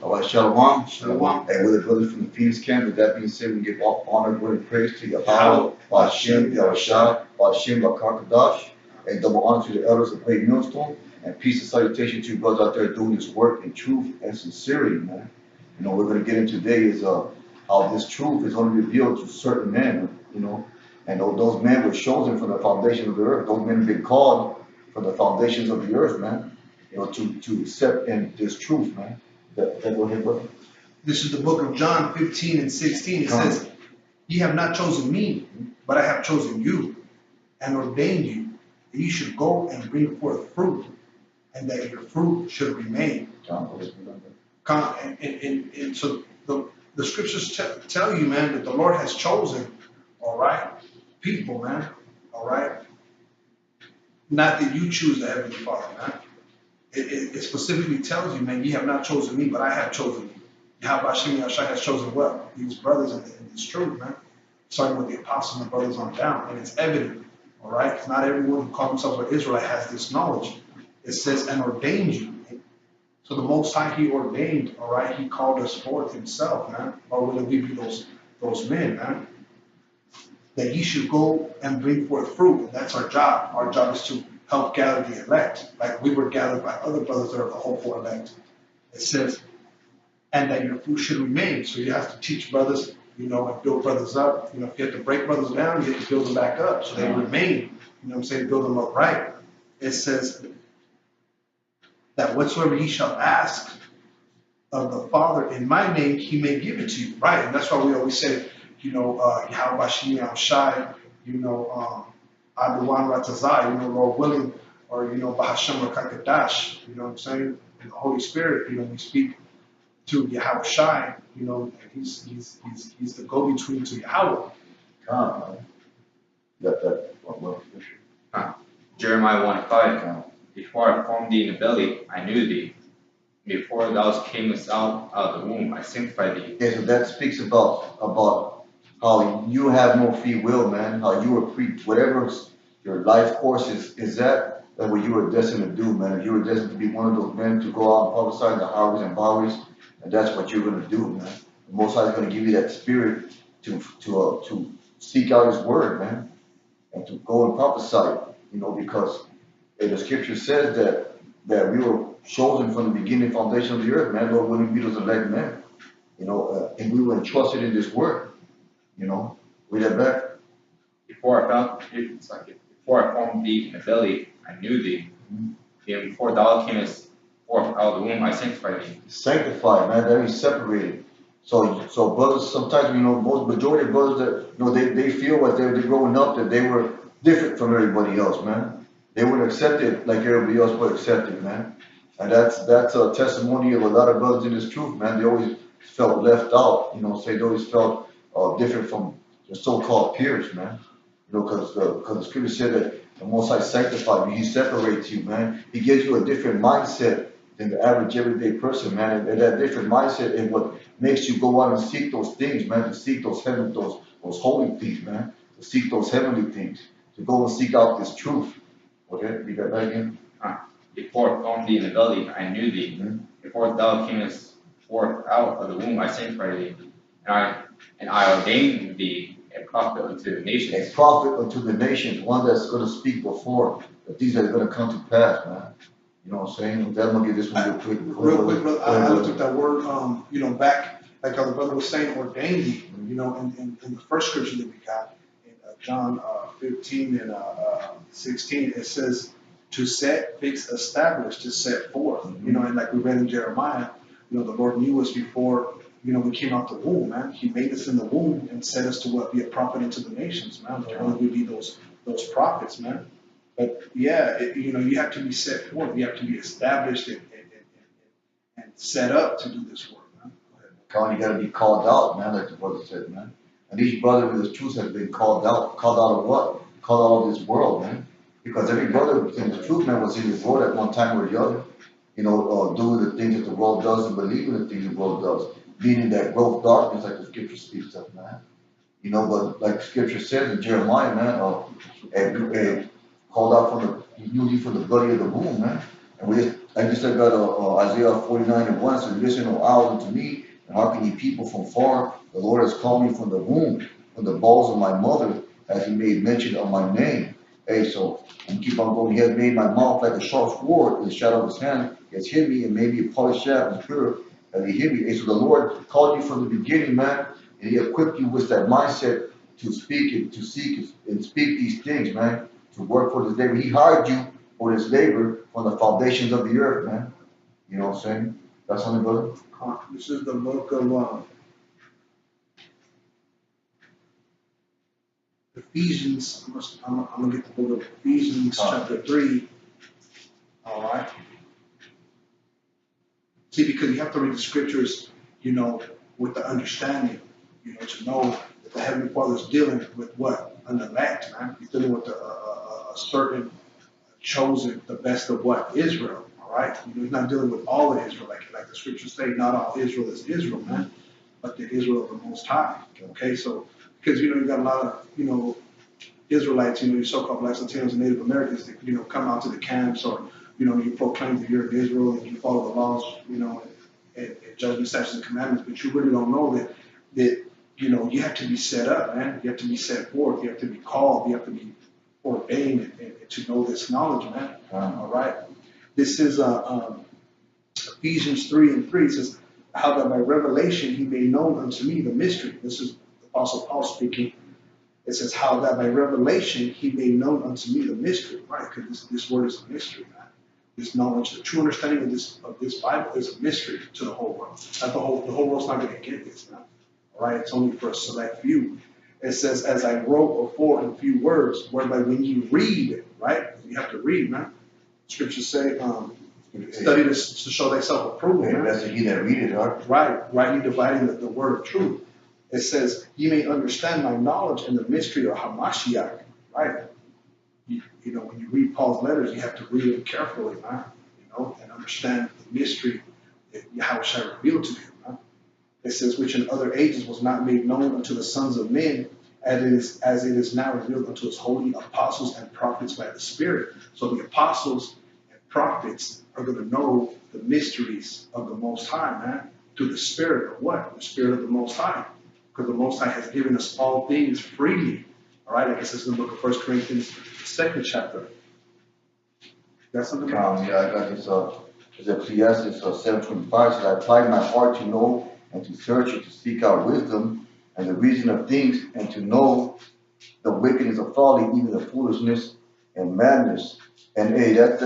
All right, Shalom. Shalom. And with the brothers from the Phoenix camp, with that being said, we give all honor, glory, and praise to Yahawah, bahasham, Yahawashi, bahasham, qadash, and double honor to the elders of Great Millstone, and peace and salutation to you brothers out there doing this work in truth and sincerity, man. You know, we're going to get into today is how this truth is only revealed to certain men, you know, and those men were chosen from the foundation of the earth. Those men have been called from the foundations of the earth, man, you know, to accept in this truth, man. Go ahead, brother. This is the book of John 15 and 16. It says, "Ye have not chosen me, but I have chosen you and ordained you that you should go and bring forth fruit, and that your fruit should remain." And so the scriptures tell you, man, that the Lord has chosen, all right, people, man, all right? Not that you choose the Heavenly Father, man. It specifically tells you, man, ye have not chosen me, but I have chosen you. Yahawashi has chosen what? These brothers in this truth, man. Starting with the apostles and the brothers on down. And it's evident, all right? Not everyone who calls themselves an Israelite has this knowledge. It says, and ordained you. So the Most High, He ordained, all right? He called us forth Himself, man. Or will we be those men, man? That ye should go and bring forth fruit. And that's our job. Our job is to help gather the elect, like we were gathered by other brothers that are the hopeful elect. It says, and that your fruit should remain. So you have to teach brothers, you know, and build brothers up. You know, if you have to break brothers down, you have to build them back up so they remain. You know what I'm saying? Build them up right. It says that whatsoever ye shall ask of the Father in my name, He may give it to you. Right. And that's why we always say, you know, Yahawashi, Yahawashi, you know, rawchaa, you know, Lord willing, or, you know, bahasham or qadash, you know what I'm saying? And the Holy Spirit, you know, we speak to Yahawashi, you know, and he's the go-between to Yahawah. Jeremiah 1:5. Before I formed thee in the belly, I knew thee. Before thou camest out of the womb, I sanctified thee. Yeah, so that speaks about how you have no free will, man. How you were whatever your life course is that what you were destined to do, man. You were destined to be one of those men to go out and prophesy in the highways and byways, and that's what you're going to do, man. The Most High is going to give you that spirit to seek out His word, man, and to go and prophesy, you know, because the scripture says that we were chosen from the beginning foundation of the earth, man. Lord willing, be those elect men, you know, and we were entrusted in this word, you know. Read that back. Before I formed thee in the belly, I knew thee. And before thou camest forth out of the womb, I sanctified thee. Sanctified, man. That means separated. So brothers, sometimes, you know, majority of brothers that, you know, they feel what they're growing up that they were different from everybody else, man. They weren't accepted like everybody else was accepted, man. And that's a testimony of a lot of brothers in this truth, man. They always felt left out, you know, they always felt different from the so-called peers, man. You know, because the scripture said that the Most High sanctifies you, He separates you, man. He gives you a different mindset than the average everyday person, man. And that different mindset is what makes you go out and seek those things, man. To seek those holy things, man. To seek those heavenly things. To go and seek out this truth. Okay, read that back again. Before I formed thee in the belly, I knew thee. Before thou camest forth out of the womb, I sanctified thee. And I ordained thee a prophet unto the nations. A prophet unto the nations, one that's going to speak before the things that are going to come to pass, man. You know what I'm saying? I'm going to get this one real quick. Real quick, brother, I looked at that word, you know, back, like how the brother was saying, ordained thee, you know, in the first scripture that we got, in John 15 and 16, it says, to set, fix, establish, to set forth. You know, and like we read in Jeremiah, you know, the Lord knew us before, you know, we came out the womb, man. He made us in the womb and set us to what? Be a prophet into the nations, man. We be those prophets, man. But yeah, you know, you have to be set forth. You have to be established and set up to do this work, man. Go ahead. You got to be called out, man, like the brother said, man. And each brother with his truth has been called out. Called out of what? Called out of this world, man. Because every brother in the truth, man, was in this world at one time or the other. You know, doing the things that the world does and believing the things the world does. Meaning that growth darkness, like the scripture speaks of, man. You know, but like the scripture says in Jeremiah, man, called out from he knew you from the belly of the womb, man. And we just I just got Isaiah 49:1 says, listen, O owls, unto me, and hearken ye people from far. The Lord has called me from the womb, from the bowels of my mother, as he made mention of my name. Hey, so and keep on going. He has made my mouth like a sharp sword in the shadow of his hand. He has hid me and made me a polished shaft and pure. And he hid me. Hey, so the Lord called you from the beginning, man, and he equipped you with that mindset to speak and to seek and speak these things, man, to work for this labor. He hired you for this labor from the foundations of the earth, man. You know what I'm saying? That's something, brother? This is the book of Ephesians. I'm gonna get the book of Ephesians, chapter 3. All right. See, because you have to read the scriptures, you know, with the understanding, you know, to know that the Heavenly Father is dealing with what? An elect, man. He's dealing with a certain chosen, the best of what? Israel. All right. You know, he's not dealing with all of Israel, like the scriptures say. Not all Israel is Israel, man, but the Israel of the Most High. Okay, so because you know you got a lot of Israelites, your so-called blacks, Latinos, and Native Americans that come out to the camps, or you proclaim that you're in Israel and you follow the laws, and judgment, statutes, and commandments, but you really don't know that you have to be set up, man. You have to be set forth. You have to be called. You have to be ordained and to know this knowledge, man. All right. This is Ephesians 3:3. It says, "How that by revelation he made known unto me the mystery." This is the Apostle Paul speaking. It says, "How that by revelation he made known unto me the mystery," right? Because this word is a mystery, man. This knowledge, the true understanding of this Bible is a mystery to the whole world. Not the whole world's not going to get this, man. All right, it's only for a select few. It says, "As I wrote before in few words, whereby when you read," right? You have to read, man. Scriptures say, "Study this to show thyself approved." Yeah, that's he that read it, huh? Right, rightly dividing the word of truth. It says, "You may understand my knowledge and the mystery of Hamashiach," right? When you read Paul's letters, you have to read it carefully, man, and understand the mystery that Yahawashi revealed to him, man. It says, "Which in other ages was not made known unto the sons of men, as it is now revealed unto his holy apostles and prophets by the Spirit." So the apostles and prophets are going to know the mysteries of the Most High, man, through the Spirit of what? The Spirit of the Most High. Because the Most High has given us all things freely. All right, like it says in the book of 1 Corinthians, the 2nd chapter. Got something? Yeah, I got this. It's Ecclesiastes 7:25 says, "I applied my heart to know and to search and to seek out wisdom and the reason of things, and to know the wickedness of folly, even the foolishness and madness." And hey, that's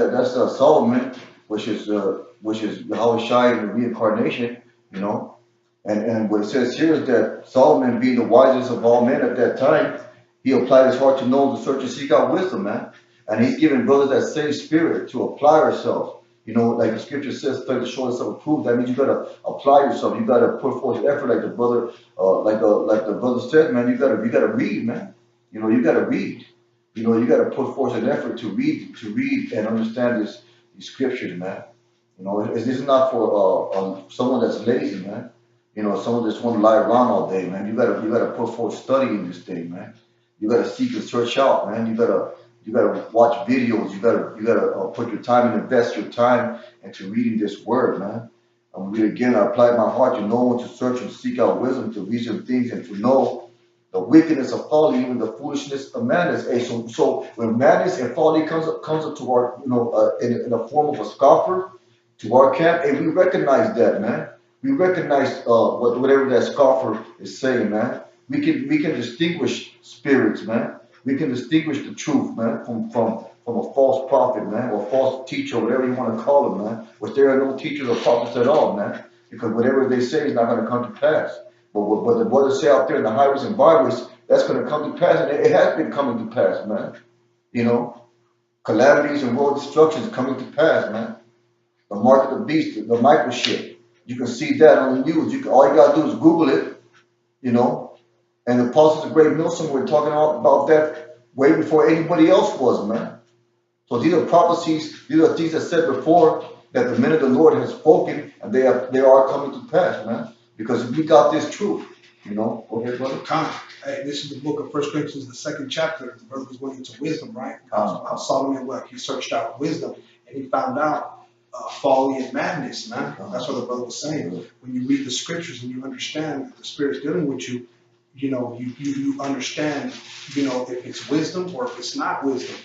Solomon, which is Yahawashi in the reincarnation, And what it says here is that Solomon, being the wisest of all men at that time, he applied his heart to know, to search, and seek out wisdom, man. And he's giving brothers that same spirit to apply ourselves. Like the scripture says, study to show yourself approved. That means you gotta apply yourself. You gotta put forth effort, like the brother, like the brother said, man. You gotta read, man. You gotta read. You gotta put forth an effort to read and understand these scriptures, man. This is not for someone that's lazy, man. Someone just want to lie around all day, man. You gotta put forth study in this thing, man. You gotta seek and search out, man. You gotta watch videos. You gotta put your time and invest your time into reading this word, man. Read again. I applied my heart to know and to search and seek out wisdom, to reason things, and to know the wickedness of folly, even the foolishness of madness. Hey, so when madness and folly comes up to our, in the form of a scoffer to our camp, hey, we recognize that, man. We recognize whatever that scoffer is saying, man. We can distinguish spirits, man. We can distinguish the truth, man, from a false prophet, man, or a false teacher, whatever you want to call them, man. Which there are no teachers or prophets at all, man, because whatever they say is not going to come to pass. But what the brothers say out there in the highways and byways, that's going to come to pass, and it has been coming to pass, man. Calamities and world destruction is coming to pass, man. The mark of the beast, the microchip. You can see that on the news. All you gotta do is Google it, And the apostles of Great Millstone were talking about that way before anybody else was, man. So these are prophecies. These are things that said before that the men of the Lord have spoken, and they are coming to pass, man. Because we got this truth, Go ahead, brother. Hey, this is the book of 1 Corinthians, the 2nd chapter. The verse is going into wisdom, right? How Solomon, he searched out wisdom, and he found out folly and madness, man. That's what the brother was saying. When you read the scriptures and you understand that the Spirit's dealing with you, you understand, if it's wisdom or if it's not wisdom.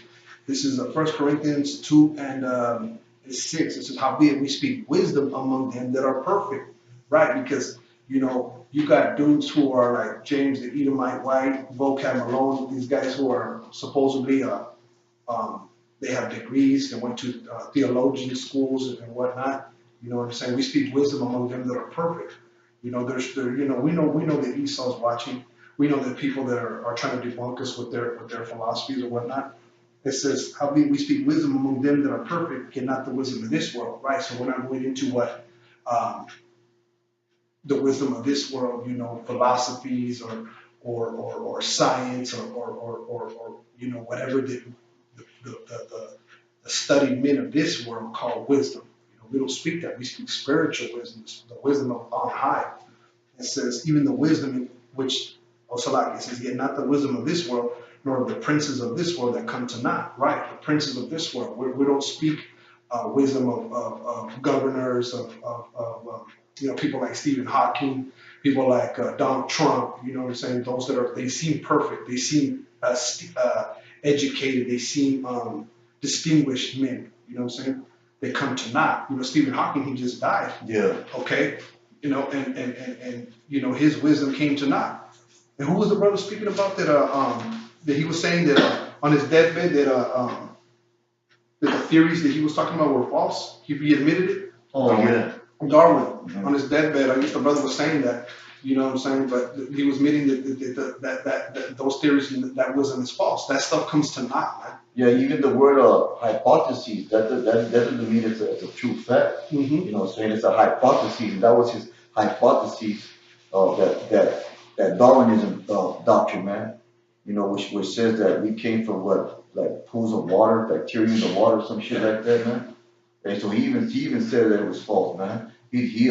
This is 1 Corinthians 2 and 6. This is howbeit we speak wisdom among them that are perfect, right? Because, you got dudes who are like James the Edomite White, Vocab Malone, these guys who are supposedly, they have degrees, they went to theologian schools and whatnot. You know what I'm saying? We speak wisdom among them that are perfect. We know that Esau's watching. We know that people that are trying to debunk us with their philosophies or whatnot. It says, howbeit we speak wisdom among them that are perfect, get not the wisdom of this world, right? So we're not going into what the wisdom of this world, philosophies or science or whatever the studied men of this world call wisdom. We don't speak that. We speak spiritual wisdom, the wisdom of on high. It says, even the wisdom in which, it says, yet not the wisdom of this world, nor the princes of this world that come to naught. Right, the princes of this world. We don't speak wisdom of governors, of people like Stephen Hawking, people like Donald Trump. You know what I'm saying? Those they seem perfect. They seem educated. They seem distinguished men. You know what I'm saying? They come to naught. Stephen Hawking, he just died. Yeah. Okay. And his wisdom came to naught. And who was the brother speaking about that he was saying that on his deathbed that the theories that he was talking about were false? He admitted it. Oh yeah. Darwin, on his deathbed, I guess the brother was saying that, you know what I'm saying? But he was admitting that those theories and that wisdom is false. That stuff comes to naught, man. Yeah, even the word hypotheses, that doesn't mean it's a true fact. Mm-hmm. Saying it's a hypothesis, and that was his hypothesis that Darwinism doctrine, man. Which says that we came from like pools of water, bacteria of water, some shit like that, man. And so he even said that it was false, man. He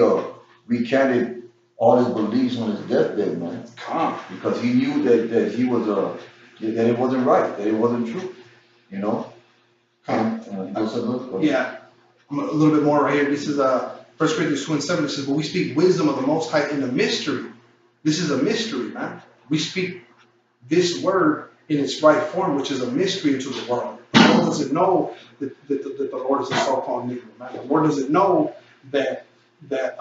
recanted all his beliefs on his deathbed, man. Because he knew that he was that it wasn't right, that it wasn't true. Yeah, a little bit more right here. This is 1 Corinthians 2 and 7. It says, but we speak wisdom of the Most High in the mystery. This is a mystery, man. We speak this word in its right form, which is a mystery into the world. The world doesn't know that the Lord is a so-called Negro, man. The world doesn't know that the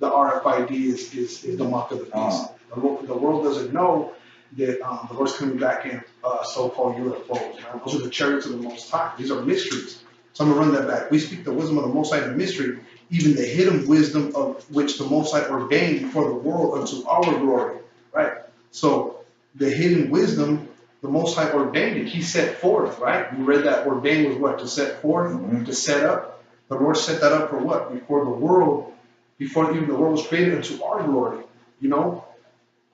RFID is the mark of the beast. The world doesn't know that the Lord's coming back in so-called UFOs, man. Those are the chariots of the Most High. These are mysteries. So I'm going to run that back. We speak the wisdom of the Most High in the mystery, even the hidden wisdom of which the Most High ordained before the world unto our glory, right? So the hidden wisdom, the Most High ordained it. He set forth, right? We read that ordained was what? To set forth, to set up. The Lord set that up for what? Before even the world was created unto our glory.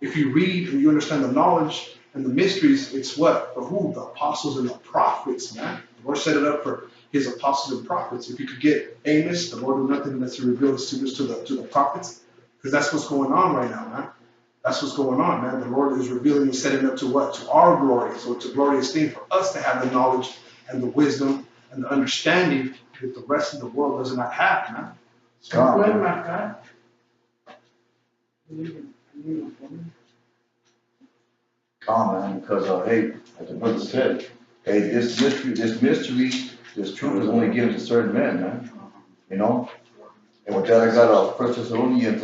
If you read and you understand the knowledge and the mysteries, it's what? For who? The apostles and the prophets, man. The Lord set it up for his apostles and prophets. If you could get Amos, the Lord do nothing but to reveal his secrets to the prophets. Because that's what's going on right now, man. That's what's going on, man. The Lord is revealing and setting up to what? To our glory. So it's a glorious thing for us to have the knowledge and the wisdom and the understanding that the rest of the world does not have, man. Calm, man, because hey, as the brother said, hey, this mystery, this truth is only given to certain men, man. And with that, I got 1 Thessalonians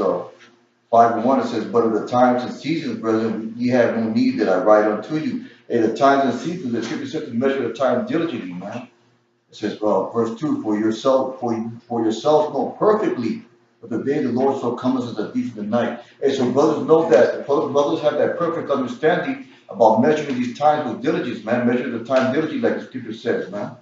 5:1. It says, "But of the times and seasons, brethren, ye have no need that I write unto you." Hey, the times and seasons, the scripture says to measure the time diligently, man. It says, verse 2, for yourselves know perfectly that the day of the Lord so comes as a thief in the night. Hey, so brothers know that, brothers have that perfect understanding about measuring these times with diligence, man. Measure the time diligently, like the scripture says, man.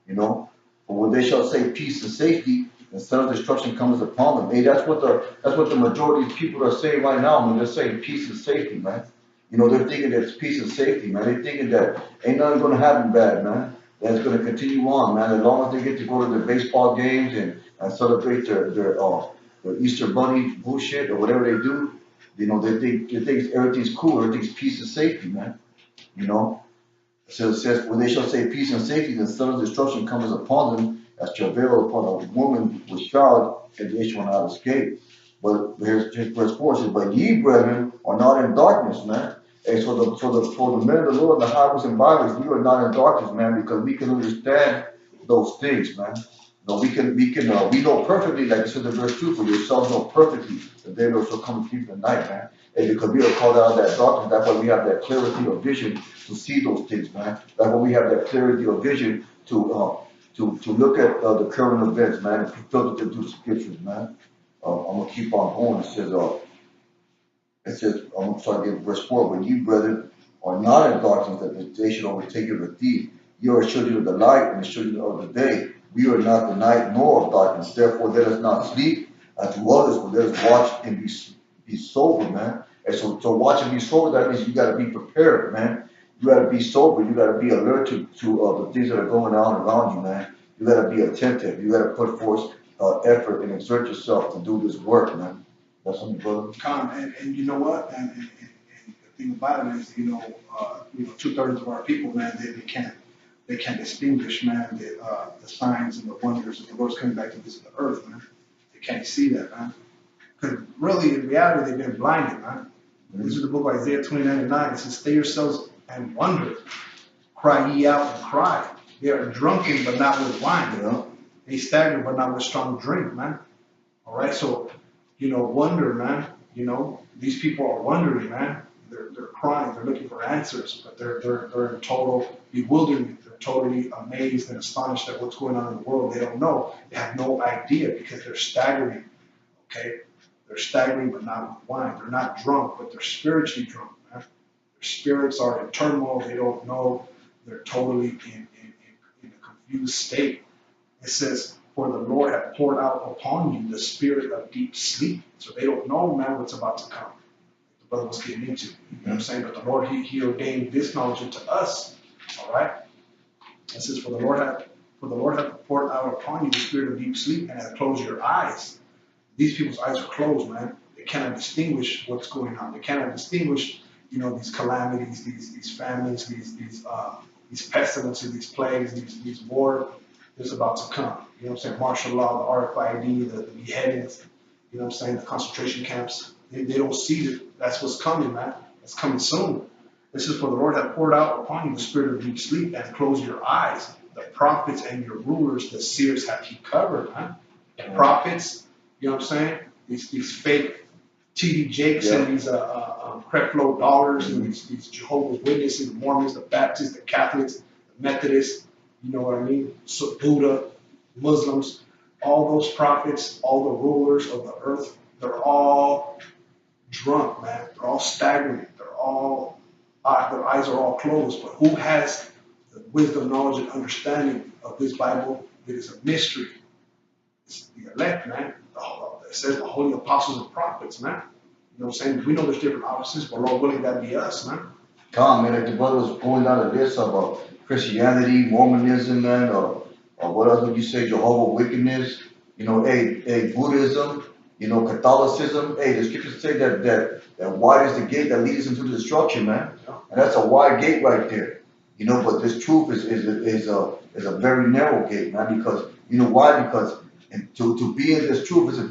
For when they shall say peace and safety, and sudden destruction comes upon them. Hey, that's what the majority of people are saying right now, man. They're saying peace and safety, man. They're thinking that it's peace and safety, man. They're thinking that ain't nothing gonna happen bad, man. That it's gonna continue on, man. As long as they get to go to their baseball games and celebrate their Easter bunny bullshit or whatever they do, they think everything's cool, everything's peace and safety, man. So it says, when they shall say peace and safety, then sudden destruction comes upon them, as travail upon a woman with child, and it shall not escape. But here's verse 4 says, but ye, brethren, are not in darkness, man. And for the men of the Lord and the highways and byways, we are not in darkness, man, because we can understand those things, man. No, we know perfectly, like it says in verse 2, for yourselves know perfectly the day that shall come to keep the night, man. And because we are called out of that darkness, that's why we have that clarity of vision to see those things, man. That's why we have that clarity of vision to look at the current events, man, and filter them through the scriptures, man. I'm gonna keep on going. I'm gonna start getting verse 4. But you, brethren, are not in darkness, that the day should overtake you as a thief. You are children of the light and the children of the day. We are not the night nor of darkness. Therefore, let us not sleep as to others, but let us watch and be sober, man. And so watch and be sober, that means you got to be prepared, man. You got to be sober. You got to be alert to the things that are going on around you, man. You got to be attentive. You got to put forth effort and exert yourself to do this work, man. That's something, brother. And you know what? And the thing about it is, 2/3 of our people, man, they can't distinguish, man, the signs and the wonders of the Lord's coming back to visit the earth, man. They can't see that, man. Because really, in reality, they've been blinded, man. This is the book of Isaiah 29:9. It says, stay yourselves and wonder. Cry ye out and cry. They are drunken, but not with wine. Yeah. They stagger, but not with strong drink, man. All right, so, wonder, man. These people are wondering, man. They're crying. They're looking for answers, but they're in total bewilderment. They're totally amazed and astonished at what's going on in the world. They don't know. They have no idea because they're staggering. Okay, they're staggering, but not with wine. They're not drunk, but they're spiritually drunk, man. Their spirits are in turmoil. They don't know. They're totally in a confused state. It says, for the Lord hath poured out upon you the spirit of deep sleep. So they don't know, man, what's about to come. The brother was getting into. You know what I'm saying? But the Lord, he ordained this knowledge unto us. All right? It says, for the Lord hath poured out upon you the spirit of deep sleep and hath closed your eyes. These people's eyes are closed, man. They cannot distinguish what's going on. They cannot distinguish, these calamities, these famines, these pestilences, these plagues, these war that's about to come. You know what I'm saying? Martial law, the RFID, the beheadings, the concentration camps. They don't see that that's what's coming, man. It's coming soon. This is for the Lord hath poured out upon you the spirit of deep sleep and closed your eyes. The prophets and your rulers, the seers have he covered, man. The prophets, you know what I'm saying? These fake TD Jakes and these Creflo Dollars and these Jehovah's Witnesses, the Mormons, the Baptists, the Catholics, the Methodists, you know what I mean? So Buddha, Muslims, all those prophets, all the rulers of the earth, they're all drunk, man. They're all staggering. Their eyes are all closed. But who has the wisdom, knowledge, and understanding of this Bible? It is a mystery. It's the elect, man. It says the holy apostles and prophets, man. You know what I'm saying? We know there's different offices, but Lord willing, that be us, man. Come, man, like the brother was going down the list of Christianity, Mormonism, man, or what else would you say, Jehovah wickedness, Buddhism, Catholicism. Hey, the scriptures say that wide is the gate that leads into destruction, man. And that's a wide gate right there. But this truth is a very narrow gate, man, because why? Because to be in this truth is a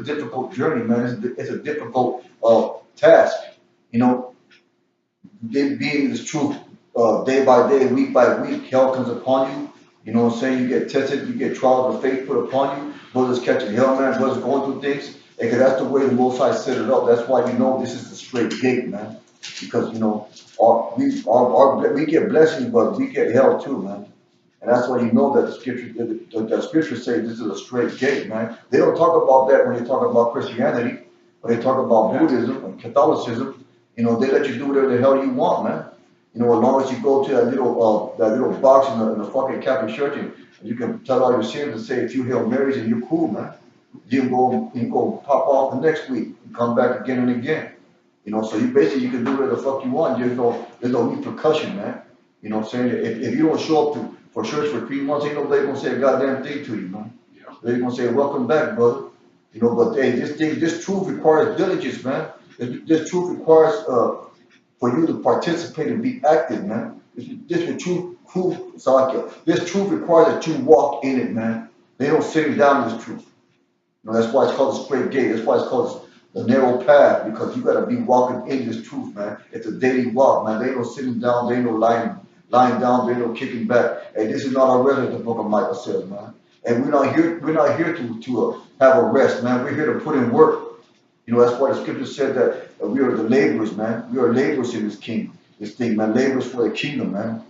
difficult journey, man. It's a difficult task. Being in this truth day by day, week by week, hell comes upon you. You know what I'm saying? You get tested, you get trials of faith put upon you. Brothers catching hell, man. Brothers going through things. And that's the way the Most High set it up. That's why this is the straight gate, man. Because we get blessings, but we get hell too, man. And that's why that the scriptures say this is a straight gate, man. They don't talk about that when they talk about Christianity, or they talk about Buddhism and Catholicism. They let you do whatever the hell you want, man. As long as you go to that little box in the fucking Catholic Church and you can tell all your sins and say a few Hail Marys and you're cool, man. You can go pop off the next week and come back again and again. So you can do whatever the fuck you want. There's no repercussion, man. You know what I'm saying? If you don't show up for church for 3 months, ain't nobody gonna say a goddamn thing to you, man. Yeah. They're gonna say, welcome back, brother. But hey, this truth requires diligence, man. This truth requires for you to participate and be active, man. This truth requires that you walk in it, man. They don't sit you down in this truth. You know, that's why it's called the straight gate. That's why it's called the narrow path, because you gotta be walking in this truth, man. It's a daily walk, man. They ain't no sitting down, they ain't no lying down, they ain't no kicking back. And this is not our rest, as the book of Micah says, man. And we're not here to have a rest, man. We're here to put in work. You know, that's why the scripture said that we are the laborers, man. We are laborers in this thing, man. Laborers for the kingdom, man.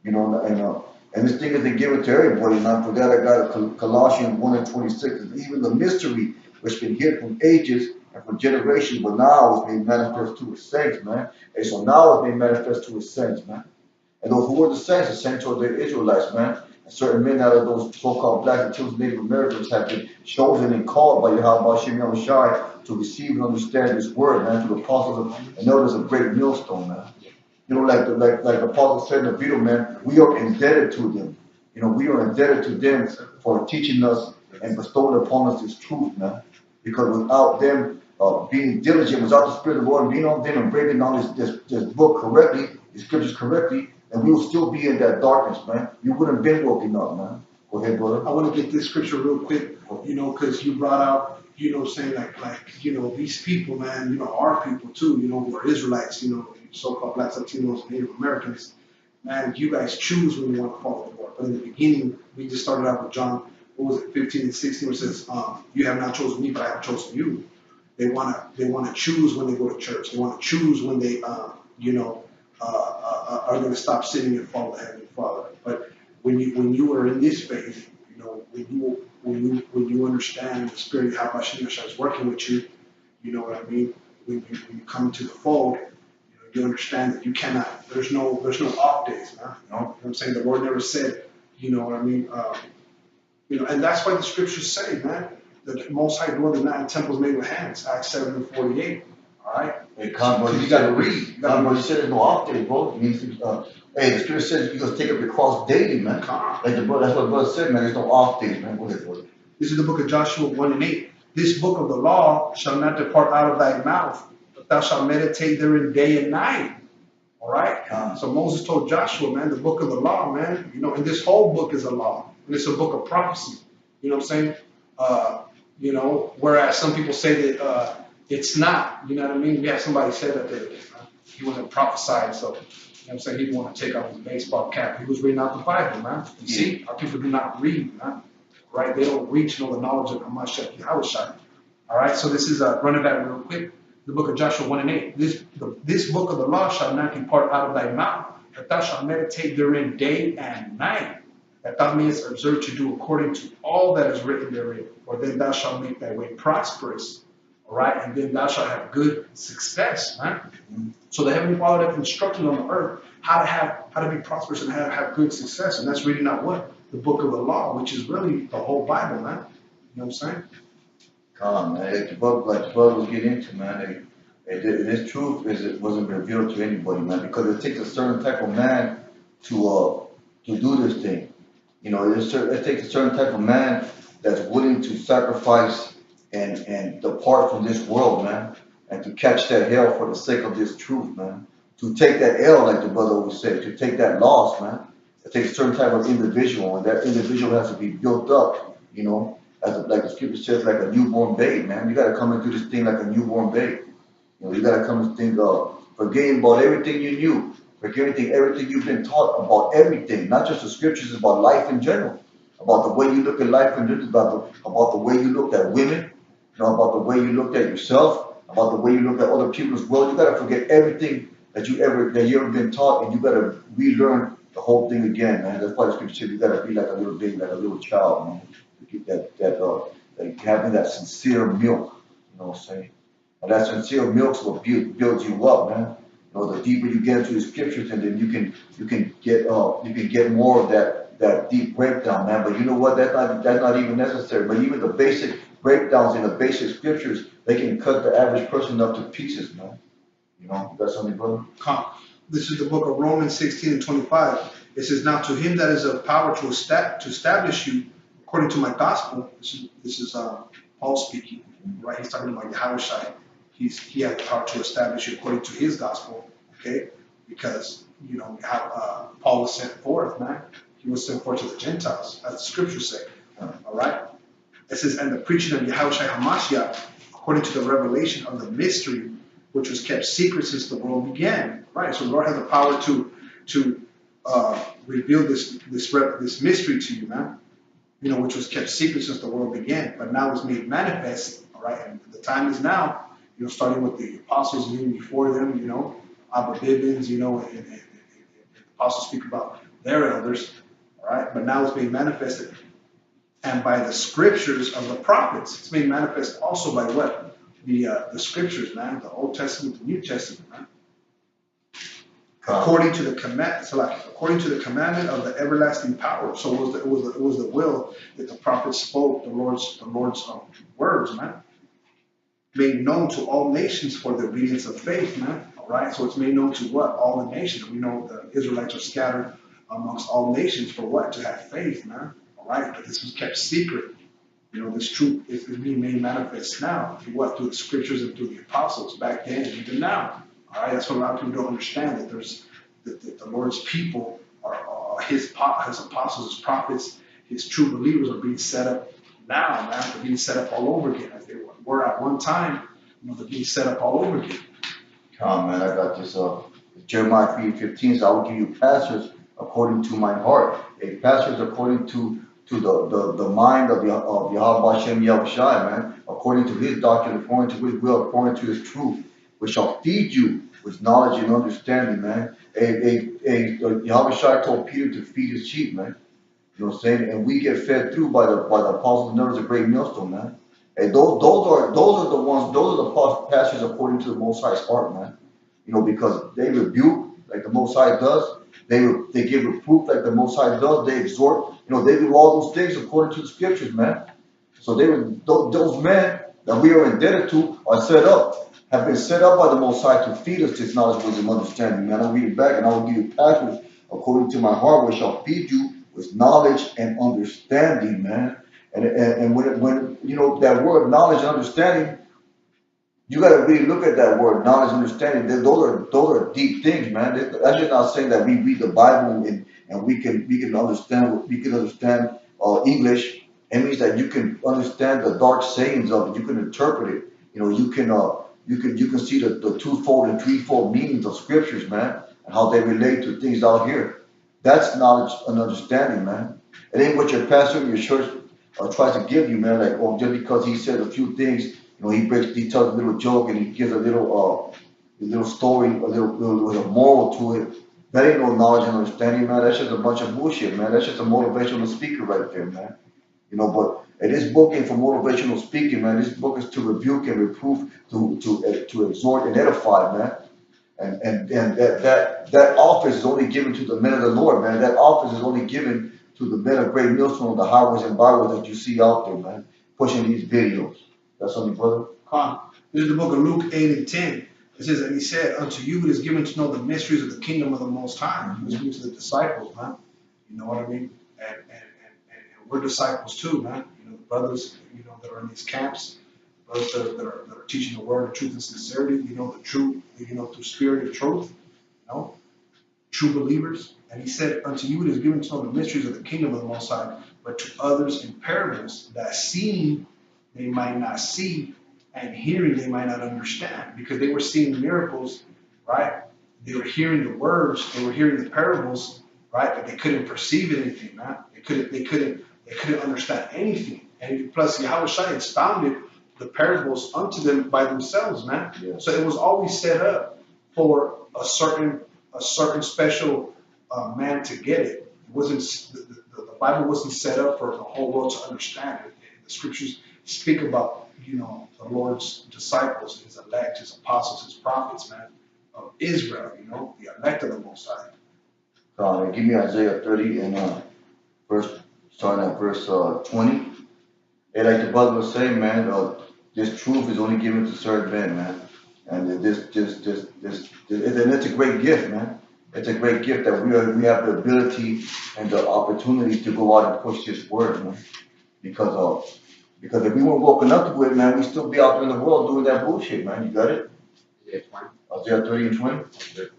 You know, and this thing isn't given to everybody, man. For that I got Colossians 1:26. Even the mystery which been hid from ages and from generations, but now is made manifest to his saints, man. And so now it's made manifest to his saints, man. And those who are the saints are the Israelites, man. And certain men out of those so-called black and Jewish Native Americans have been chosen and called by Yahawashi to receive and understand this word, man, to the apostles and elders of great millstone, man. You know, like the apostle said in the video, man, we are indebted to them. You know, we are indebted to them for teaching us and bestowing upon us this truth, man. Because without them being diligent, without the Spirit of the Lord being on them and breaking down this book correctly, the scriptures correctly, and we will still be in that darkness, man. You wouldn't have been woken up, man. Go ahead, brother. I want to get this scripture real quick, you know, because you brought out, you know, saying like, you know, these people, man, you know, our people too, you know, who are Israelites, you know, so-called blacks, Latinos, and Native Americans, man, you guys choose when you want to follow the Lord. But in the beginning, we just started out with John, what was it, 15 and 16, where it says, you have not chosen me, but I have chosen you. They want to choose when they go to church. They want to choose when they, you know, are going to stop sinning and follow the Heavenly Father. But when you are in this faith, you know, when you understand the Spirit of Yahawashi is working with you, you know what I mean. When you come to the fold, you understand that you cannot. There's no off days, man. You know what I'm saying? The Lord never said, you know what I mean. You know, and that's why the scriptures say, man, that the Most High dwells not in temples made with hands. Acts 7:48. All right. Hey, bro, you gotta read. Bro, you said there's no off days, bro. It means, hey, the scripture says you gotta take up your cross daily, man. Like that's what the brother said, man. There's no off days, man. Go ahead, brother. This is the book of Joshua 1:8. This book of the law shall not depart out of thy mouth, but thou shalt meditate therein day and night. All right. So Moses told Joshua, man, the book of the law, man. You know, and this whole book is a law, and it's a book of prophecy. You know what I'm saying? You know, whereas some people say that it's not. You know what I mean? We had somebody say that he wasn't prophesied, so you know what I'm saying, he didn't want to take off his baseball cap. He was reading out the Bible, man. You see, our people do not read, man. Right? They don't reach know the knowledge of Hamashiach Yahawashi. All right. So this is running back real quick. The book of Joshua 1:8. This book of the law shall not depart out of thy mouth, but thou shalt meditate therein day and night, that thou mayest observe to do according to all that is written therein. For then thou shalt make thy way prosperous. All right, and then thou shalt have good success, right? So the Heavenly Father has instructed on the earth how to be prosperous and how to have good success, and that's reading out what? The book of the law, which is really the whole Bible, man. You know what I'm saying? Come on, man. Like the brother was getting into, man. This truth wasn't revealed to anybody, man, because it takes a certain type of man to do this thing. You know, it takes a certain type of man that's willing to sacrifice and depart from this world, man, and to catch that hell for the sake of this truth, man. To take that L, like the brother always said, to take that loss, man. It takes a certain type of individual, and that individual has to be built up, you know, like the scripture says, like a newborn babe, man. You got to come into this thing like a newborn babe. You know, you got to come and think forgetting about everything you knew, forgetting everything you've been taught about everything, not just the scriptures, about life in general, about the way you look at life in general, about the way you looked at women, you know, about the way you looked at yourself, about the way you look at other people's world. You got to forget everything that you ever been taught, and you got to relearn the whole thing again, man. That's why the scripture says you got to be like a little baby, like a little child, man. To get that having that sincere milk, you know what I'm saying? And that sincere milk is what builds you up, man. You know, the deeper you get into the scriptures, and then you can get more of that deep breakdown, man. But you know what? That's not even necessary. But even the basic breakdowns in the basic scriptures, they can cut the average person up to pieces, man. You know, you got something, brother? This is the book of Romans 16:25. It says, "Now to him that is of power to establish you according to my gospel." This is Paul speaking, right? He's talking about Yahawashi. He had the power to establish you according to his gospel, okay? Because you know, how Paul was sent forth, man. He was sent forth to the Gentiles, as the scriptures say. All right. It says, and the preaching of Yahawashi Hamashiach, according to the revelation of the mystery, which was kept secret since the world began. Right. So the Lord has the power to reveal this mystery to you, man. You know, which was kept secret since the world began, but now it's made manifest. All right. And the time is now. You know, starting with the apostles and even before them. You know, Abba Bibbins. You know, and the apostles speak about their elders. All right. But now it's being manifested. And by the scriptures of the prophets. It's made manifest also by what? The scriptures, man. The Old Testament, the New Testament, man. According to the commandment of the everlasting power. So it was the will that the prophets spoke, the Lord's words, man. Made known to all nations for the obedience of faith, man. All right. So it's made known to what? All the nations. We know the Israelites are scattered amongst all nations for what? To have faith, man. Right, but this was kept secret. You know, this truth is being made manifest now through what? Through the scriptures and through the apostles back then and even now. All right, that's what a lot of people don't understand, that there's that the Lord's people are his apostles, his prophets, his true believers are being set up now, man. They're being set up all over again as they were at one time. You know, they're being set up all over again. Come on, man, I got this. Jeremiah 3:15 says, I will give you pastors according to my heart. A pastors according to the mind of Yahawah Yahawashi, man, according to his doctrine, according to his will, according to his truth, which shall feed you with knowledge and understanding, man. Yahawashi told Peter to feed his sheep, man. You know what I'm saying? And we get fed through by the apostles, and there was a great millstone, man. And those are the pastors according to the Most High's heart, man. You know, because they rebuke like the Most High does. They give reproof like the Most High does. They exhort. You know, they do all those things according to the scriptures, man. So those men that we are indebted to have been set up by the Most High to feed us this knowledge, wisdom, understanding, man. I'll read it back, and I will give you pastors according to my heart, which shall feed you with knowledge and understanding, man. And when you know that word knowledge and understanding, you got to really look at that word, knowledge and understanding. Those are deep things, man. That's just not saying that we read the Bible and we can understand English. It means that you can understand the dark sayings of it. You can interpret it. You know, you can see the twofold and threefold meanings of scriptures, man, and how they relate to things out here. That's knowledge and understanding, man. It ain't what your pastor in your church tries to give you, man. Like, oh, just because he said a few things, you know, he tells a little joke and he gives a little story, with a moral to it. That ain't no knowledge and understanding, man. That's just a bunch of bullshit, man. That's just a motivational speaker right there, man. You know, but this book ain't for motivational speaking, man. This book is to rebuke and reproof, to exhort and edify, man. And that office is only given to the men of the Lord, man. That office is only given to the men of great millstone, the highways and byways that you see out there, man, pushing these videos. That's something, brother. This is the book of Luke 8:10. It says, and he said, unto you it is given to know the mysteries of the kingdom of the Most High. He was given to the disciples, man. You know what I mean? And we're disciples too, man. You know, the brothers, you know, that are in these camps, brothers that are teaching the word of truth and sincerity, you know, the truth, you know, through spirit and truth, you know, true believers. And he said, unto you it is given to know the mysteries of the kingdom of the Most High, but to others in parables, that seeing they might not see, and hearing they might not understand, because they were seeing miracles, right? They were hearing the words, they were hearing the parables, right? But they couldn't perceive anything, man. They couldn't understand anything. And plus, Yahawashi expounded the parables unto them by themselves, man. Yeah. So it was always set up for a certain special man to get it. It wasn't the Bible wasn't set up for the whole world to understand it. The scriptures speak about, you know, the Lord's disciples, his elect, his apostles, his prophets, man, of Israel, you know, the elect of the Most High. Give me Isaiah 30 and starting at verse 20. And like the brother was saying, man, this truth is only given to certain men, man. And it's a great gift, man. It's a great gift that we have the ability and the opportunity to go out and push this word, man. Because if we weren't woken up to it, man, we'd still be out there in the world doing that bullshit, man. You got it? Yeah, fine. Isaiah 30 and 20?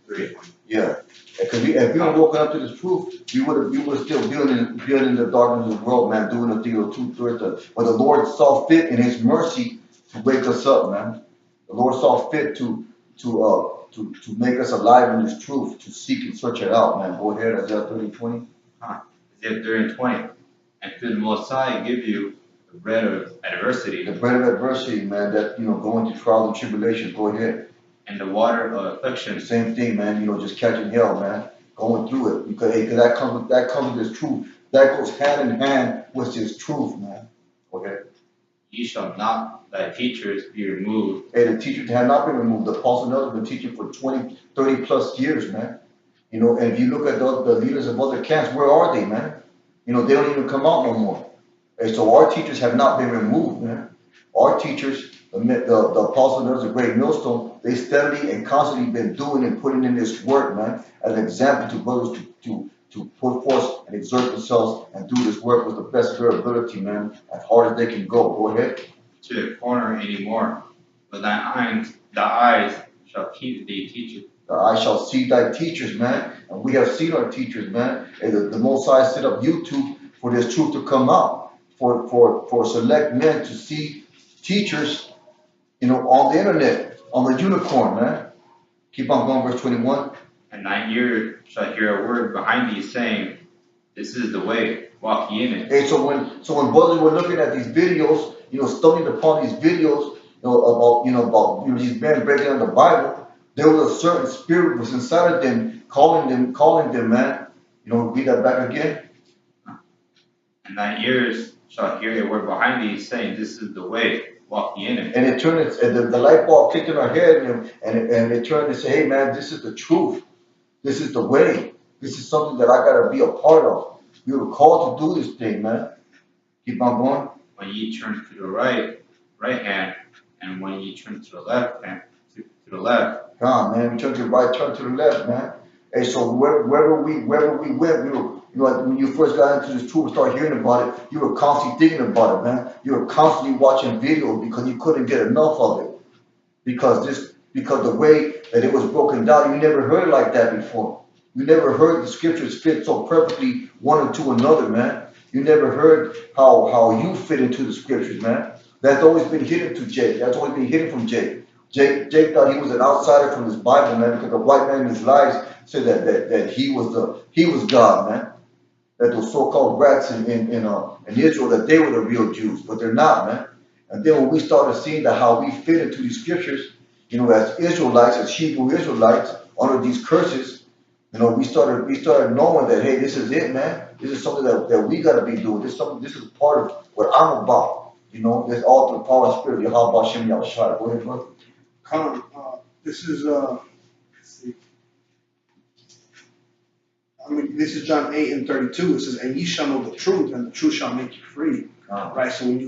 3. Yeah. Because if we were woken up to this truth, we would still building in the darkness of the world, man, doing the thing of truth. But the Lord saw fit in His mercy to wake us up, man. The Lord saw fit to make us alive in His truth, to seek and search it out, man. Go ahead, Isaiah 30 and 20. Isaiah 30 and 20. And through the Most High give you the bread of adversity. The bread of adversity, man, that, going through trials and tribulations. Go ahead. And the water of affliction. Same thing, man, just catching hell, man. Going through it. Because that comes with this truth. That goes hand in hand with this truth, man. Go ahead. Ye shall not thy teachers be removed. Hey, the teachers have not been removed. The Apostle Nelson has been teaching for 20, 30 plus years, man. And if you look at the leaders of other camps, where are they, man? They don't even come out no more. And so our teachers have not been removed, man. Our teachers, the Apostle Nelson, the great millstone, they steadily and constantly been doing and putting in this work, man, as an example to brothers to put forth and exert themselves and do this work with the best of their ability, man, as hard as they can go. Go ahead. To the corner anymore, but thy eyes shall keep thee teachers. I shall see thy teachers, man. And we have seen our teachers, man. And the Most High set up YouTube for this truth to come out, for select men to see teachers, on the internet, on the unicorn, man. Keep on going, verse 21. And thine ear shall hear a word behind thee saying, this is the way, walk ye in it. Hey, so when brothers were looking at these videos, studying upon these videos, about these men breaking down the Bible, there was a certain spirit was inside of them, calling them, man. Read that back again. And thine ears shall hear a word behind thee saying, this is the way, walk ye in it. And it turned, the light bulb clicked in our head, and it turned to say, hey, man, this is the truth. This is the way. This is something that I got to be a part of. We were called to do this thing, man. Keep on going. When ye turn to the right hand, and when ye turn to the left hand, to the left. Come on, man. We turn to the right, turn to the left, man. Hey, so wherever we went, we were, when you first got into this truth and started hearing about it, you were constantly thinking about it, man. You were constantly watching videos because you couldn't get enough of it. Because the way that it was broken down, you never heard it like that before. You never heard the scriptures fit so perfectly one into another, man. You never heard how you fit into the scriptures, man. That's always been hidden to Jake. That's always been hidden from Jake. Jake thought he was an outsider from this Bible, man, because the white man in his lives said that he was God, man. That those so-called rats in Israel, that they were the real Jews, but they're not, man. And then when we started seeing how we fit into these scriptures, as Israelites, as Hebrew Israelites, under these curses, we started knowing that, hey, this is it, man. This is something that we got to be doing. This is part of what I'm about. This all through the power and spirit of Yahawah, Yahawashi. Go ahead, brother. Come on, this is let's see. This is John 8 and 32. It says, "And ye shall know the truth, and the truth shall make you free." Right. So when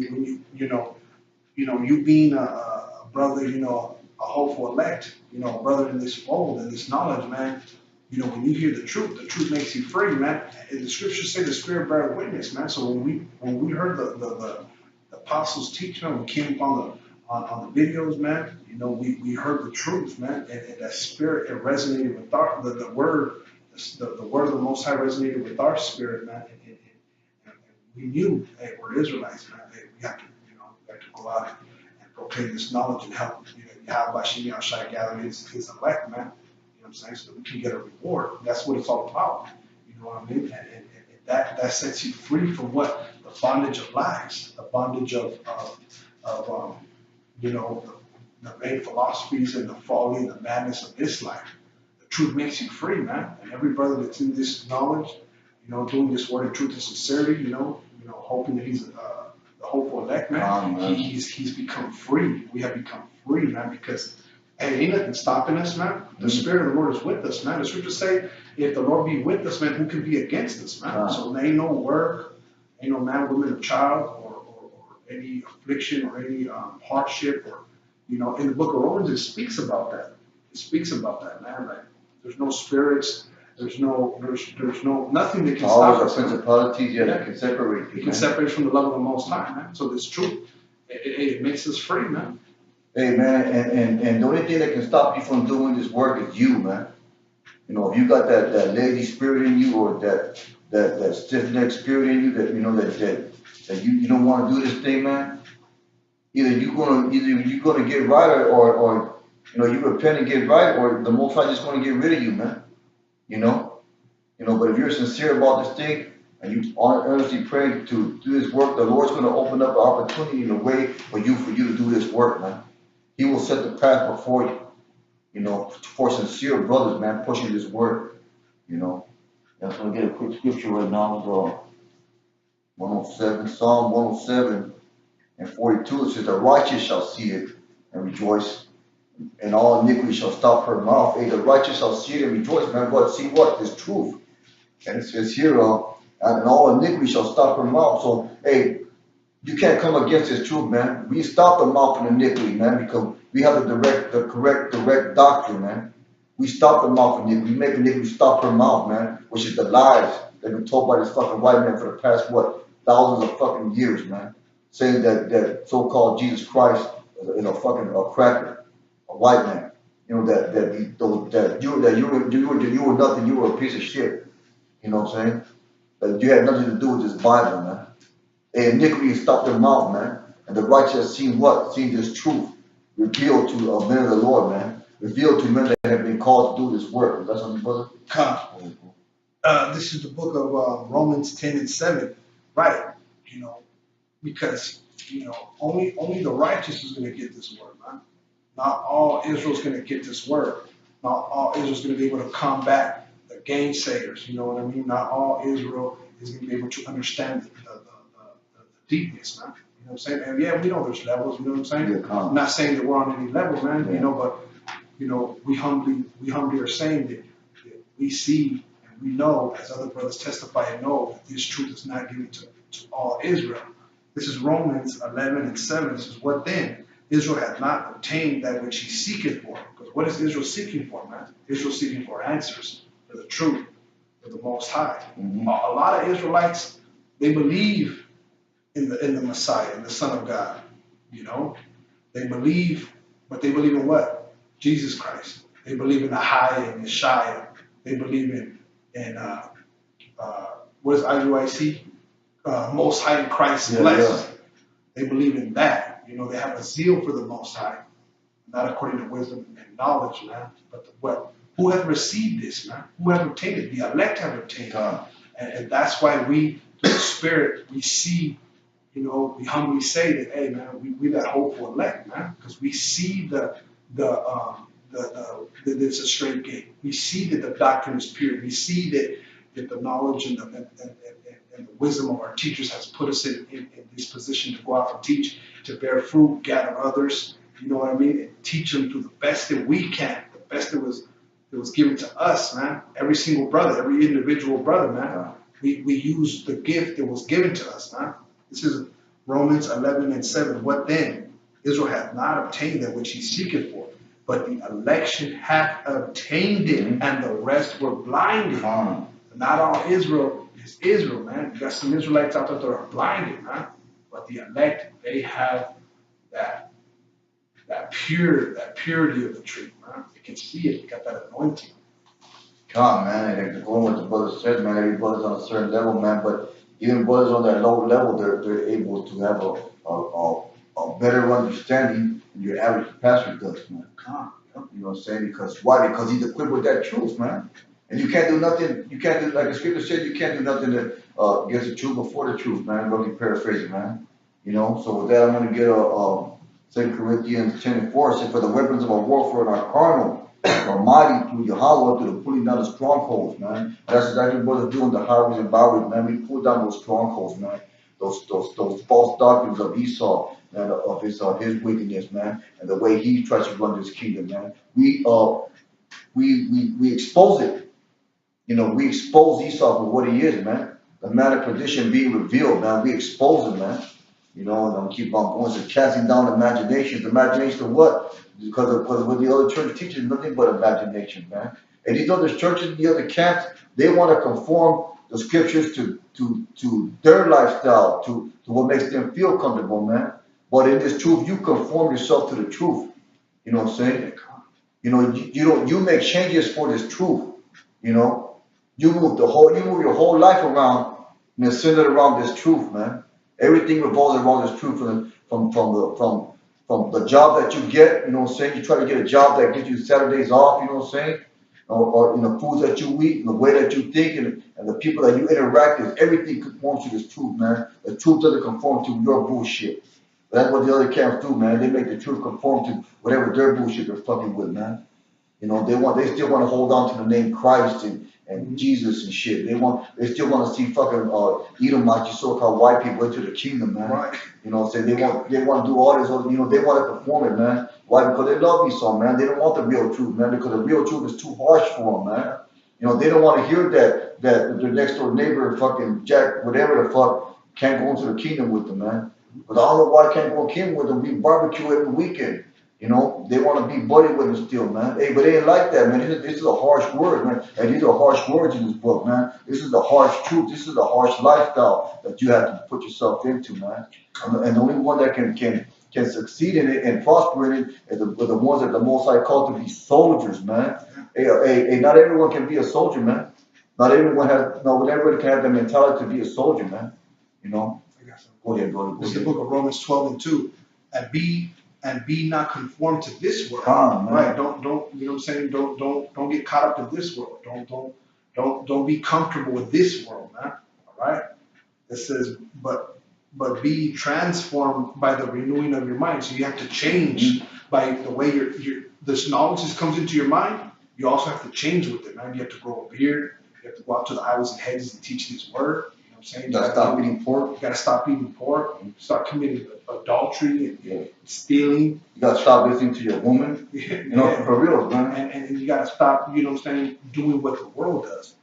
you being a brother, a hopeful elect, a brother in this fold, in this knowledge, man. When you hear the truth makes you free, man. And the scriptures say the Spirit bears witness, man. So when we heard the apostles teaching, when we came upon on the videos, man, we heard the truth, man, and that spirit, it resonated with the word of the Most High resonated with our spirit, man, and we knew, hey, we're Israelites, man. Hey, we have to go out and proclaim this knowledge and help, Yahawashi, Yahawashi gather his elect, man. You know what I'm saying? So that we can get a reward. That's what it's all about. You know what I mean? And that sets you free from what? The bondage of lies, the bondage of the vain philosophies and the folly and the madness of this life. The truth makes you free, man. And every brother that's in this knowledge, doing this word of truth and sincerity, hoping that he's the hopeful elect, man. He's become free. We have become free, man, because hey, ain't nothing stopping us, man. The Spirit of the Lord is with us, man. The scriptures say, if the Lord be with us, man, who can be against us, man? So there ain't no work, ain't no man, woman, or child, or any affliction or any hardship, or in the book of Romans it speaks about that. It speaks about that, man. Like there's no spirits, there's no nothing that can stop us. Principalities, that can separate you. It can separate from the love of the Most High, man. So this truth, it makes us free, man. Hey man, and the only thing that can stop you from doing this work is you, man. You know, if you got that lazy spirit in you, or that stiff necked spirit in you, that you know that you don't want to do this thing, man. Either you gonna get right, or you know, you repent and get right, or the Most High just gonna get rid of you, man. You know, But if you're sincere about this thing and you earnestly pray to do this work, the Lord's gonna open up an opportunity in a way for you to do this work, man. He will set the path before you. You know, for sincere brothers, man, pushing this word. You know, that's gonna get a quick scripture right now. It's 107, Psalm 107 and 42. It says, "The righteous shall see it and rejoice, and all iniquity shall stop her mouth." Hey, the righteous shall see it and rejoice, man. But see what? This truth. And it says here, and all iniquity shall stop her mouth. So, hey, you can't come against this truth, man. We stop the mouth of iniquity, man, because we have the correct doctrine, man. We stop the mouth of iniquity. We make iniquity stop her mouth, man, which is the lies that have been told by this fucking white man for the past, what, thousands of fucking years, man. Saying that so-called Jesus Christ is a fucking cracker, a white man. You know, that you were nothing, you were a piece of shit. You know what I'm saying? That you had nothing to do with this Bible, man. And iniquity stopped their mouth, man. And the righteous seen what? Seen this truth revealed to men of the Lord, man. Revealed to men that have been called to do this work. That's something, brother? Come. This is the book of Romans 10 and 7. Right. You know, because, you know, only the righteous is going to get this word, man. Not all Israel's going to get this word. Not all Israel's going to be able to combat the gainsayers. You know what I mean? Not all Israel is going to be able to understand the deepness, man. You know what I'm saying? And yeah, we know there's levels. You know what I'm saying? I'm not saying that we're on any level, man. Yeah. You know, but you know, we humbly are saying that we see and we know, as other brothers testify and know, that this truth is not given to all Israel. This is Romans 11 and 7. This is, "What then? Israel hath not obtained that which he seeketh for." Because what is Israel seeking for, man? Israel seeking for answers, for the truth, for the Most High. Mm-hmm. A lot of Israelites, they believe in the Messiah, in the Son of God. You know, they believe, but they believe in what? Jesus Christ. They believe in the High and Yeshaya. They believe in what is IUIC? Most High in Christ blessed. Yeah. They believe in that. You know, they have a zeal for the Most High, not according to wisdom and knowledge, man, but who have received this, man? Who have obtained it? The elect have obtained it. And that's why we, through the Spirit, we see, you know, we humbly say that, hey, man, we that hopeful elect, man, because we see that it's a straight gate. We see that the doctrine is pure. We see that the knowledge and the wisdom of our teachers has put us in this position to go out and teach, to bear fruit, gather others, you know what I mean, and teach them to the best that we can, the best that was given to us, man. Every single brother, every individual brother, man. We use the gift that was given to us, man. This is Romans 11 and 7. "What then? Israel hath not obtained that which he seeketh for, but the election hath obtained it, and the rest were blinded." Not all Israel is Israel, man. You got some Israelites out there that are blinded, man. But the elect, they have that purity of the truth, man. They can see it. They got that anointing. Come, man. And going with the brother said, man, every brother's on a certain level, man. But even brothers on that low level, they're able to have a better understanding than your average pastor does, man. You know what I'm saying? Because why? Because he's equipped with that truth, man. And you can't do nothing. You can't do, like the scripture said, you can't do nothing that against the truth before the truth, man. Let me paraphrase it, man. You know. So with that, I'm going to get a 2 Corinthians 10 and 4. It says, "For the weapons of our warfare are not carnal, are mighty through Yahawah, through the pulling down the strongholds, man." That's exactly what we're doing, the highways and byways, man. We pull down those strongholds, man. Those false doctrines of Esau and of his wickedness, man, and the way he tries to run this kingdom, man. We expose it. You know, we expose Esau for what he is, man. The man of perdition being revealed, man. We expose him, man. You know, and I'm keep on going. So casting down imaginations. Imagination of what? Because of what the other church teaches, nothing but imagination, man. And these other churches, the other camps, they want to conform the scriptures to their lifestyle, to what makes them feel comfortable, man. But in this truth, you conform yourself to the truth. You know what I'm saying? You know, you don't, you make changes for this truth. You know, you move your whole life around and it's centered around this truth, man. Everything revolves around this truth from the job that you get, you know what I'm saying? You try to get a job that gives you Saturdays off, you know what I'm saying? Or the foods that you eat, and the way that you think, and the people that you interact with, everything conforms to this truth, man. The truth doesn't conform to your bullshit. That's what the other camps do, man. They make the truth conform to whatever their bullshit they're fucking with, man. You know, they still want to hold on to the name Christ and Jesus and shit. They still want to see fucking Edomites, you so-called white people into the kingdom, man. Right. You know, say they want to do all this, you know, they want to perform it, man. Why? Because they love Esau, man. They don't want the real truth, man, because the real truth is too harsh for them, man. You know, they don't want to hear that their next door neighbor, fucking Jack, whatever the fuck, can't go into the kingdom with them, man. But I don't know why I can't go in the kingdom with them. We barbecue every weekend. You know, they want to be buddy with them still, man. Hey, but they ain't like that, man. This is a harsh word, man. And these are harsh words in this book, man. This is the harsh truth. This is the harsh lifestyle that you have to put yourself into, man. And the only one that can succeed in it and prosper in it is the ones that the Most High called to be soldiers, man. Hey, not everyone can be a soldier, man. Not everyone can have the mentality to be a soldier, man. You know. I got something. Go ahead, brother. This is the book of Romans 12:2. And be not conformed to this world. Right. Don't you know what I'm saying? Don't get caught up in this world. Don't be comfortable with this world, man. All right. It says, but be transformed by the renewing of your mind. So you have to change by the way this knowledge that comes into your mind. You also have to change with it, man. You have to grow a beard. You have to go out to the highways and hedges and teach this word. Saying you gotta stop eating pork. You gotta stop eating pork. Start committing adultery and stealing. You gotta stop listening to your woman. You know, for real, man. And you gotta stop, you know what I'm saying, doing what the world does.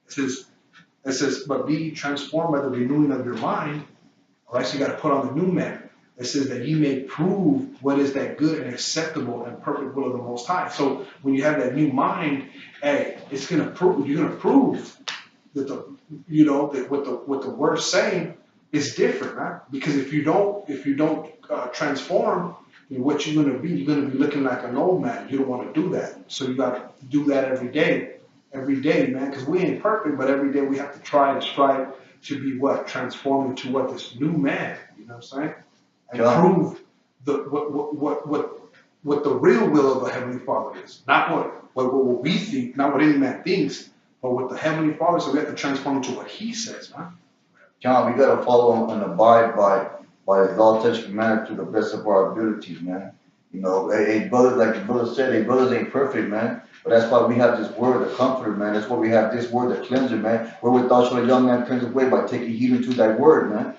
It says, but be transformed by the renewing of your mind. All right, so you gotta put on the new man. It says that you may prove what is that good and acceptable and perfect will of the Most High. So when you have that new mind, hey, it's gonna prove. You're gonna prove that that what the word's saying is different, right? Because if you don't transform, what you're gonna be looking like an old man. You don't want to do that, so you got to do that every day, man. Because we ain't perfect, but every day we have to try and strive to be transformed into this new man. You know what I'm saying? And prove what the real will of the Heavenly Father is, not what we think, not what any man thinks. But with the Heavenly Father, so we have to transform into what He says, man. John, we gotta follow and abide by His law, statutes, commandments to the best of our abilities, man. You know, hey, brothers, like the brother said, hey, brothers ain't perfect, man. But that's why we have this word, the comforter, man. That's why we have this word, the cleanser, man. Wherewith thou shalt a young man cleanse his way by taking heed unto thy word, man.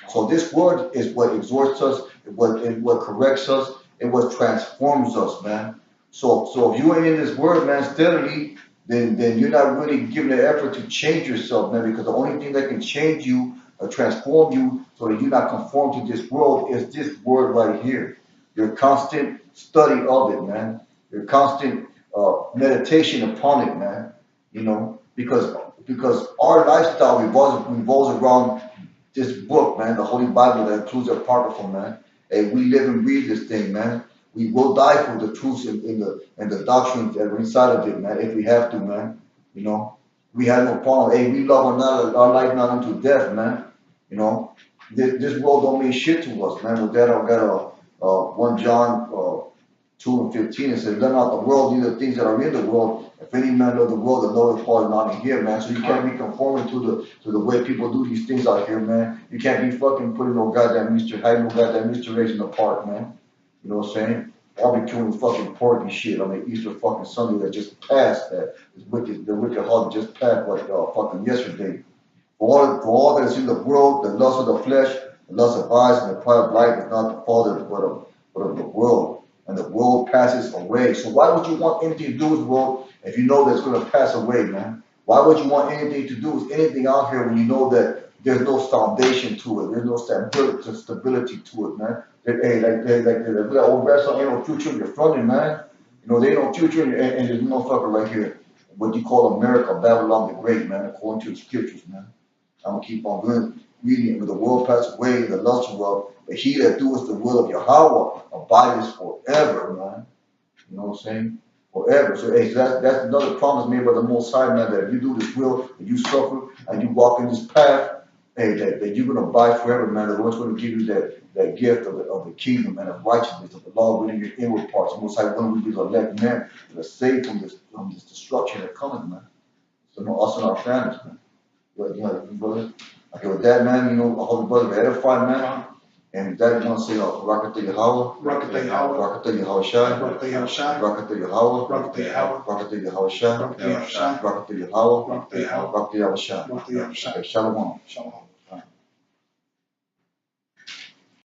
So this word is what exhorts us, what corrects us, and what transforms us, man. So if you ain't in this word, man, steadily, then you're not really giving the effort to change yourself, man, because the only thing that can change you or transform you so that you're not conform to this world is this word right here. Your constant study of it, man. Your constant meditation upon it, man. You know, because our lifestyle revolves around this book, man, the Holy Bible that includes Apocryphal, man. And we live and breathe this thing, man. We will die for the truths and the doctrines that are inside of it, man, if we have to, man. You know, we have no problem. Hey, we love our life not unto death, man. You know, this world don't mean shit to us, man. With that, I've got 1 John 2:15. It says, "Let not the world do the things that are in the world. If any man know the world, the Lord is part not in here, man." So you can't be conforming to the way people do these things out here, man. You can't be fucking putting no goddamn hiding no goddamn Easter eggs in the park, man. You know what I'm saying? Barbecuing fucking pork and shit on the Easter fucking Sunday that just passed. The wicked holiday just passed fucking yesterday. For all that is in the world, the lust of the flesh, the lust of eyes, and the pride of life is not the Father, but of the world. And the world passes away. So why would you want anything to do with the world if you know that it's going to pass away, man? Why would you want anything to do with anything out here when you know that there's no foundation to it? There's no stability to it, man. Hey, like that old restaurant, ain't no future in your front end, man. You know, there ain't no future and there's no fucker right here. What you call America, Babylon the Great, man, according to the scriptures, man. I'm gonna keep on going. reading, when the world passes away, the lust of wealth, but he that doeth the will of Yahawah abideth forever, man. You know what I'm saying? Forever. So hey, that's another promise made by the Most High, man, that if you do this will, and you suffer, and you walk in this path, hey, that you're going to abide forever, man. The Lord's going to give you that gift of the kingdom and of righteousness, of the law within your inward parts. The Most High one will be the elect men that are saved from this destruction that comes, man. So us and our families, man. But, you know, brother. Okay, with that, man, you know, I hope the brother be edified, man. And with that, you want to say, Rakata Yahawah, Rakata Yahawah, Rakata Yahawashi, Rakata Yahawashi, Rakata Yahawah, Rakata Yahawah, Rakata Yahawashi, Rakata Yahawashi, Rakata Yahawah, Rakata Yahawah, Rakata Yahawashi. Rakata Yahawashi. Okay, Shalom. Shalom.